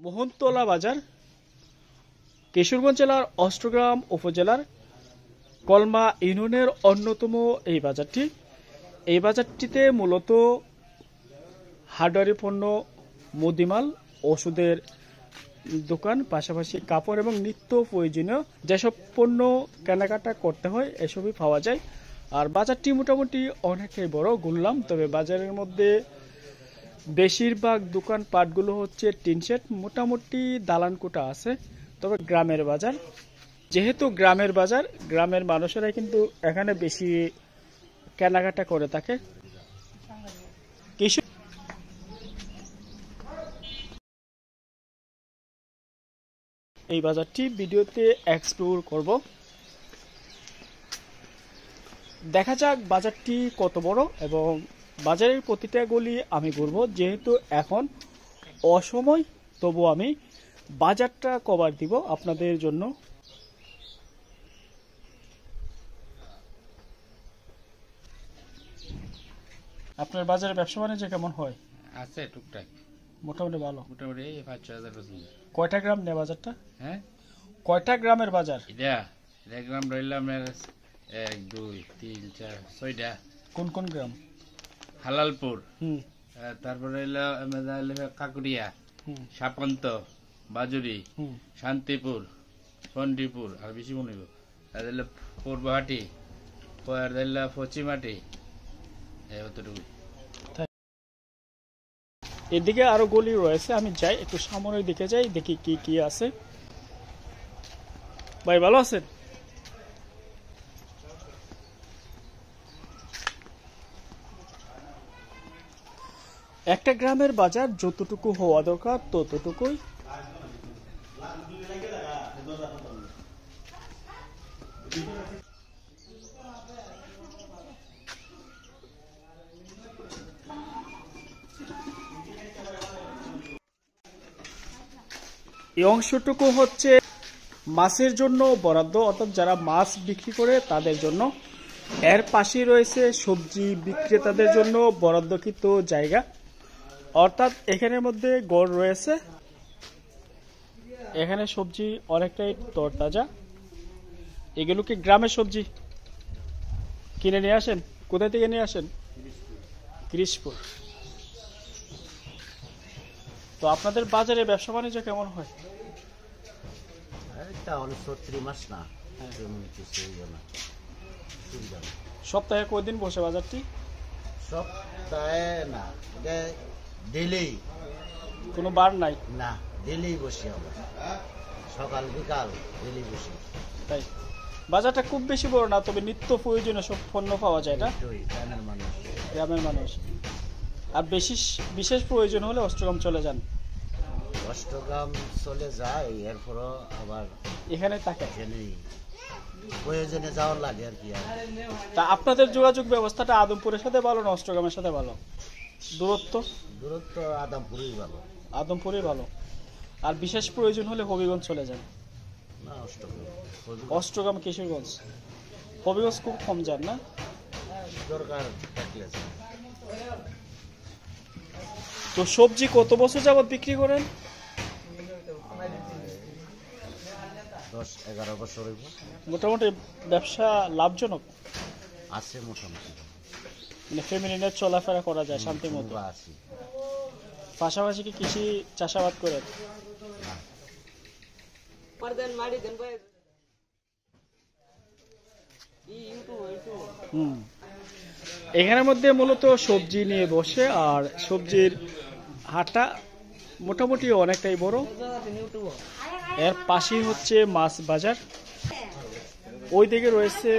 মোহনতলা বাজার কিশোরগঞ্জ জেলার অষ্টগ্রাম উপজেলার কলমা ইউনিয়নের অন্যতম এই বাজারটি। এই বাজারটিতে মূলত হার্ডওয়্যারি পণ্য, মুদিমাল, ওষুধের দোকান, পাশাপাশি কাপড় এবং নিত্য প্রয়োজনীয় যেসব পণ্য কেনাকাটা করতে হয় এসবই পাওয়া যায়। আর বাজারটি মোটামুটি অনেকটাই বড় ঘুরলাম, তবে বাজারের মধ্যে বেশিরভাগ দোকানপাটগুলো হচ্ছে টিন শেড, মোটামুটি দালান কোঠা আছে। তবে গ্রামের বাজার, যেহেতু গ্রামের বাজার, গ্রামের মানুষেরাই কিন্তু এখানে বেশি কেনাকাটা করে থাকে। কিছু এই বাজারটি ভিডিওতে এক্সপ্লোর করব, দেখা যাক বাজারটি কত বড় এবং বাজারের প্রতিটা গলি আমি ঘুরবো। যেহেতু এখন অসময়, তবু আমি বাজারটা কভার দিব আপনাদের জন্য। আপনার বাজারে ব্যবসা বাণিজ্য কেমন হয়? আছে টুকটাক, মোটামুটি ভালো। মোটামুটি 5-6 হাজার পর্যন্ত। কয়টা গ্রাম নেই বাজারটা? হ্যাঁ, কয়টা গ্রামের বাজার? এটা গ্রাম রইলাম 1, 2, 3, 4, 6টা। কোন কোন গ্রাম? হালালপুর, তারপরে রইল কাকুরিয়া, সাপন্ত, বাজুরি, শান্তিপুর, চন্ডীপুর, আর বেশি মনে হইব। আর রইল পূর্বহাটি, আর রইল পশ্চিমাটি, অতটুকু। এদিকে আরো গলি রয়েছে, আমি যাই একটু সামনের দিকে যাই, দেখি কি কি আছে। ভাই ভালো আছেন? একটা গ্রামের বাজার যতটুকু হওয়া দরকার ততটুকুই। এই অংশটুকু হচ্ছে মাছের জন্য বরাদ্দ, অর্থাৎ যারা মাছ বিক্রি করে তাদের জন্য। এর পাশে রয়েছে সবজি বিক্রেতাদের জন্য বরাদ্দকৃত জায়গা, অর্থাৎ এখানের মধ্যে গড় রয়েছে। এখানে সবজি অনেকটাই তরতাজা। এগুলো কি গ্রামের সবজি কিনে নিয়ে আসেন? কোথা থেকে নিয়ে আসেন? কৃষপুর। তো আপনাদের বাজারে ব্যবসা বাণিজ্য কেমন হয়? সপ্তাহে কয়দিন বসে বাজারটি? সপ্তাহে না, ডেইলি। কোনো বার নাই? না, ডেইলি বসি আমরা, সকাল বিকাল ডেইলি বসি। তাই বাজারটা খুব বেশি বড় না, তবে নিত্য প্রয়োজনীয় সব পণ্য পাওয়া যায়। এটা গ্রামের মানুষ। আর বিশেষ প্রয়োজন হলে অষ্টগ্রাম চলে যান। অষ্টগ্রাম চলে যায়, এরপরও আবার এখানে থাকে, প্রয়োজনে যাওয়ার লাগে আর কি। তা আপনাদের যোগাযোগ ব্যবস্থাটা আদমপুরের সাথে ভালো না অষ্টগ্রামের সাথে ভালো? দূরত্ব আদমপুরই ভালো। আদমপুরই ভালো। আর বিশেষ প্রয়োজন হলে হবিগঞ্জ চলে যান। না, অষ্টগ্রাম, কিশোরগঞ্জ, হবিগঞ্জ খুব কম যান না? দরকার থাকলে। তো সবজি কত বছর যাবত বিক্রি করেন? 10-11 বছর হইব। মোটামুটি ব্যবসা লাভজনক আছে, মোটামুটি মানে ফ্যামিলি নিয়ে চলাফেরা করা যায় শান্তি মতো। পাশাপাশি কি কৃষি চাষাবাদ করেন? এখানের মধ্যে মূলত সবজি নিয়ে বসে, আর সবজির হাটটা মোটামুটি অনেকটাই বড়। এর পাশেই হচ্ছে মাছ বাজার, ওই দিকে রয়েছে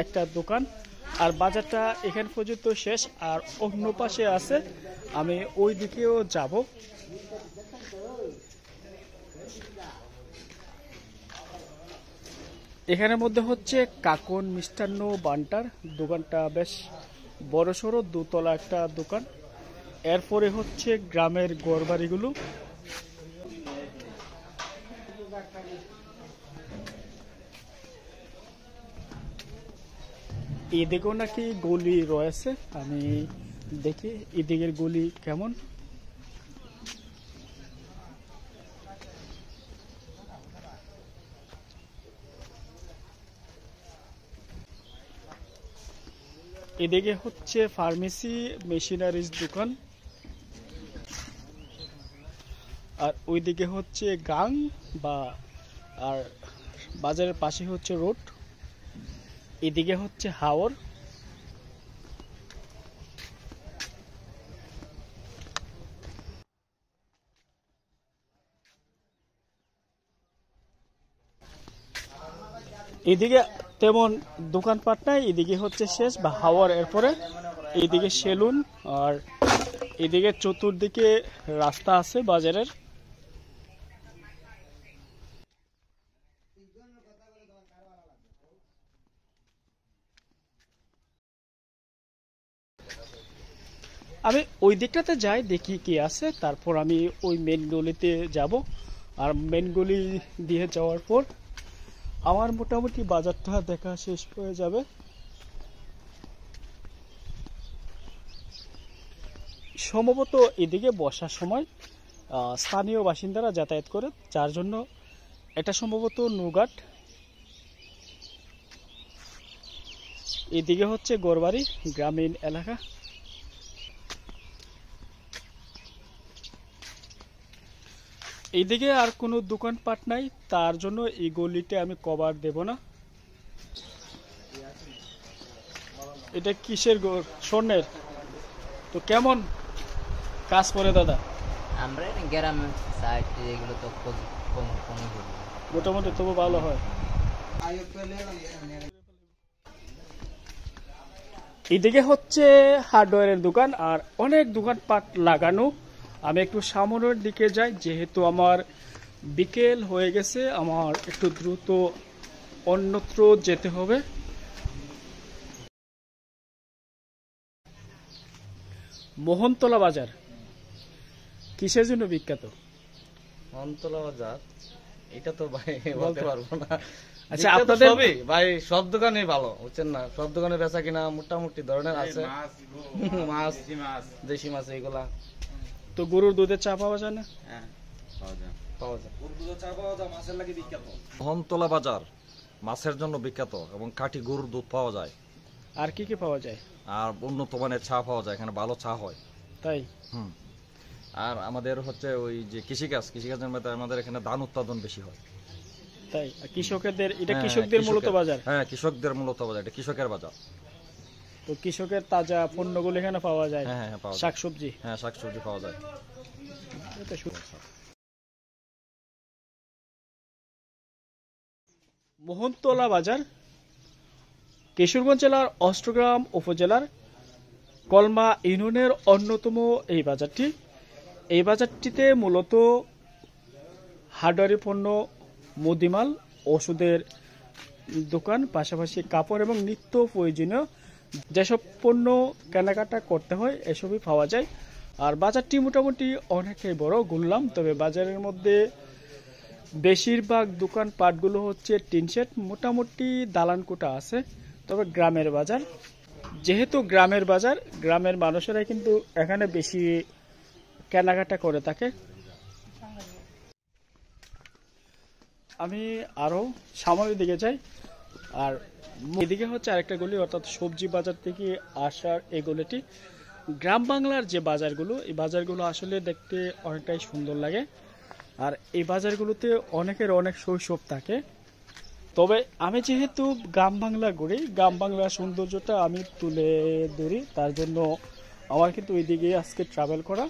একটা দোকান। আর বাজারটা এখান পর্যন্ত শেষ, আর অন্য পাশে আছে, আমি ওই দিকেও যাব। এখানের মধ্যে হচ্ছে কাকন মিষ্টান্ন ভান্ডার, দোকানটা বেশ বড়সড়, দোতলা একটা দোকান। এরপরে হচ্ছে গ্রামের ঘরবাড়িগুলো। এদিকেও নাকি গলি রয়েছে, আমি দেখি এদিকের গলি কেমন। এদিকে হচ্ছে ফার্মেসি মেশিনারিজ দোকান, আর ওইদিকে হচ্ছে গাং বা আর বাজারের পাশে হচ্ছে রোড, এদিকে হচ্ছে হাওর। এদিকে তেমন দোকানপাট নাই, এদিকে হচ্ছে শেষ বা হাওয়ার, এরপরে এইদিকে সেলুন, আর এদিকে চতুর্দিকে রাস্তা আছে বাজারের। আমি ওই দিকটাতে যাই, দেখি কি আছে, তারপর আমি ওই মেন গলিতে যাব। আর মেন গলি দিয়ে যাওয়ার পর আমার মোটামুটি বাজারটা দেখা শেষ হয়ে যাবে। সম্ভবত এদিকে বর্ষার সময় স্থানীয় বাসিন্দারা যাতায়াত করে, যার জন্য এটা সম্ভবত নৌঘাট। এদিকে হচ্ছে গোরবাড়ি গ্রামীণ এলাকা। এইদিকে আর কোনো দোকানপাট নাই, তার জন্য এই গলিতে আমি কভার দেব না। এটা কিসের স্বর্ণের? তো কেমন কাজ করে দাদা? আমরা গ্রামে সাইড এগুলো তো কম মোটামুটি তবু ভালো হয়। এদিকে হচ্ছে হার্ডওয়্যারের দোকান আর অনেক দোকানপাট লাগানো। আমি একটু সামনের দিকে যাই, যেহেতু আমার বিকেল হয়ে গেছে, আমার একটু দ্রুত অন্যত্র যেতে হবে। মোহনতলা বাজার কিসের জন্য বিখ্যাত? মহন্তলা বাজার এটা তো ভাই বলতে পারবো না। আচ্ছা, আপনাদের ভাই সব দোকানই ভালো, বুঝছেন না? সব দোকানে বেচা কিনা মোটামুটি ধরনের আছে। মাছ, দেশি মাছ এইগুলা। তো গরুর দুধের চা পাওয়া যায় না? হ্যাঁ, পাওয়া যায়। মোহনতলা বাজার মাছের জন্য বিখ্যাত এবং কাঠি গরুর দুধ পাওয়া যায়। আর কি কি পাওয়া যায়? আর উন্নত মানের চা পাওয়া যায়, এখানে ভালো চা হয়। তাই? আর আমাদের হচ্ছে ওই যে কৃষিকাজের মধ্যে আমাদের এখানে ধান উৎপাদন বেশি হয়। তাই? কৃষকদের, এটা কৃষকদের মূলত বাজার? হ্যাঁ, কৃষকদের মূলত বাজার, এটা কৃষকের বাজার। তো কৃষকের তাজা পণ্যগুলো এখানে পাওয়া যায়? হ্যাঁ হ্যাঁ, পাওয়া যায়। শাকসবজি? হ্যাঁ, শাকসবজি পাওয়া যায়। মোহনতলা বাজার কিশোরগঞ্জ জেলার অষ্টগ্রাম উপজেলার কলমা ইউনিয়নের অন্যতম এই বাজারটি। এই বাজারটিতে মূলত হার্ডওয়্যারি পণ্য, মুদিমাল, ওষুধের দোকান, পাশাপাশি কাপড় এবং নিত্য প্রয়োজনীয় যেসব পণ্য কেনাকাটা করতে হয় এসবই পাওয়া যায়। আর বাজারটি মোটামুটি অনেকটাই বড়, ঘুরলাম। তবে বাজারের মধ্যে বেশিরভাগ দোকানপাটগুলো হচ্ছে টিন শেড, মোটামুটি দালান কোঠা আছে। তবে গ্রামের বাজার, যেহেতু গ্রামের বাজার, গ্রামের মানুষেরাই কিন্তু এখানে বেশি কেনাকাটা করে থাকে। আমি আরো সামনের দিকে যাই, আর এদিকে হচ্ছে আরেকটা গলি, অর্থাৎ সবজি বাজার থেকে আসার এই গলিটি। গ্রাম বাংলার যে বাজারগুলো, এই বাজারগুলো আসলে দেখতে অনেকটাই সুন্দর লাগে। আর এই বাজারগুলোতে অনেকের অনেক শৈশব থাকে। তবে আমি যেহেতু গ্রাম বাংলা ঘুরি, গ্রাম বাংলার সৌন্দর্যটা আমি তুলে ধরি, তার জন্য আমার কিন্তু ওইদিকে আজকে ট্রাভেল করা।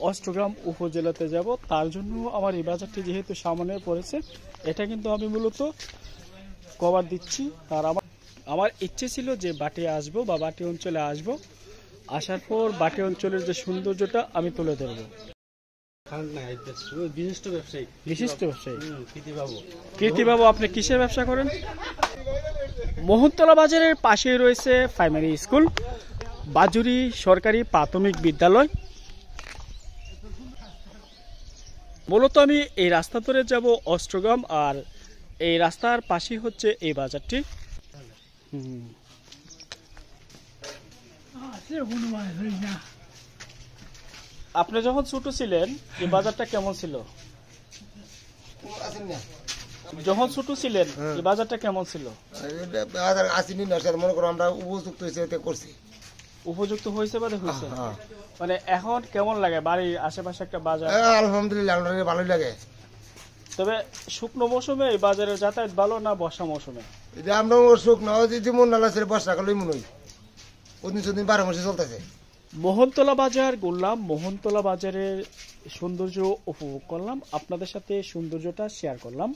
অষ্টগ্রাম উপজেলাতে যাব, তার জন্য আমার এই বাজারটি যেহেতু সামনে পড়েছে, এটা কিন্তু আমি মূলত কভার দিচ্ছি। আর আমার ইচ্ছে ছিল যে বাটি আসবো বা বাটি অঞ্চলে আসবো, আসার পর বাটি অঞ্চলের যে সৌন্দর্যটা আমি তুলে ধরবো। বিশিষ্ট ব্যবসায়ী কীর্তিবাবু, আপনি কিসের ব্যবসা করেন? মোহনতলা বাজারের পাশেই রয়েছে প্রাইমারি স্কুল, বাজুরি সরকারি প্রাথমিক বিদ্যালয়। মূলত আমি এই রাস্তা ধরে যাব অষ্টগ্রাম, আর এই রাস্তার পাশেই হচ্ছে এই বাজারটি। আপনি যখন ছোট ছিলেন এই বাজারটা কেমন ছিল? যখন ছোট ছিলেন এই বাজারটা কেমন ছিল? আসিনি না স্যার, মনে করো আমরা উপযুক্ত হিসেবে করছি। উপযুক্ত হয়েছে বাদে হয়েছে, মানে এখন কেমন লাগে বাড়ির আশেপাশে একটা বাজার? আলহামদুলিল্লাহ আমাদের ভালোই লাগে। তবে শুকনো মৌসুমে এই বাজারের যাতায়াত ভালো না বর্ষা মৌসুমে? এটা আমরা সুখ না যেমন নালা ছিল বর্ষাকালেই মনে হয়, ওদিন সেদিন 12 মাসে চলতেছে। মোহনতলা বাজার ঘুরলাম, মোহনতলা বাজারের সৌন্দর্য উপভোগ করলাম, আপনাদের সাথে সৌন্দর্যটা শেয়ার করলাম।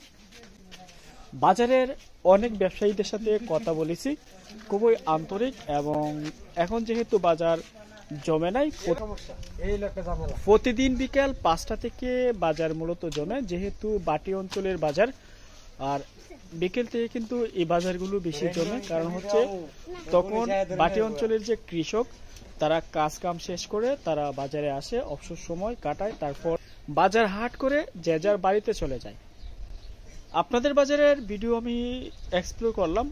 বাজারের অনেক ব্যবসায়ীদের সাথে কথা বলেছি, খুবই আন্তরিক, এবং এখন যেহেতু বাজার জমে নাই, প্রতিদিন বিকেল 5টা থেকে বাজার মূলত জমে, যেহেতু বাটি অঞ্চলের বাজার। আর বিকেল থেকে কিন্তু এই বাজারগুলো বেশি জমে, কারণ হচ্ছে তখন বাটি অঞ্চলের যে কৃষক তারা কাজ কাম শেষ করে তারা বাজারে আসে, অবসর সময় কাটায়, তারপর বাজার হাট করে যে যার বাড়িতে চলে যায়। আপনাদের বাজারের ভিডিও আমি এক্সপ্লোর করলাম।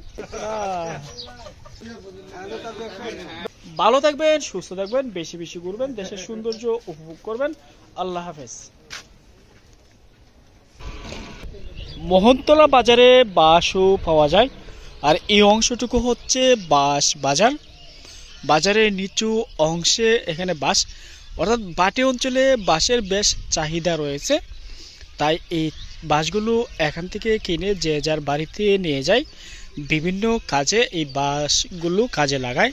ভালো থাকবেন, সুস্থ থাকবেন, বেশি বেশি ঘুরবেন, দেশের সৌন্দর্য উপভোগ করবেন। আল্লাহ হাফেজ। মোহনতলা বাজারে বাঁশও পাওয়া যায়, আর এই অংশটুকু হচ্ছে বাঁশ বাজার। বাজারের নিচু অংশে এখানে বাঁশ, অর্থাৎ বাটি অঞ্চলে বাঁশের বেশ চাহিদা রয়েছে, তাই এই বাঁশগুলো এখান থেকে কিনে যে যার বাড়িতে নিয়ে যায়, বিভিন্ন কাজে এই বাঁশগুলো কাজে লাগায়।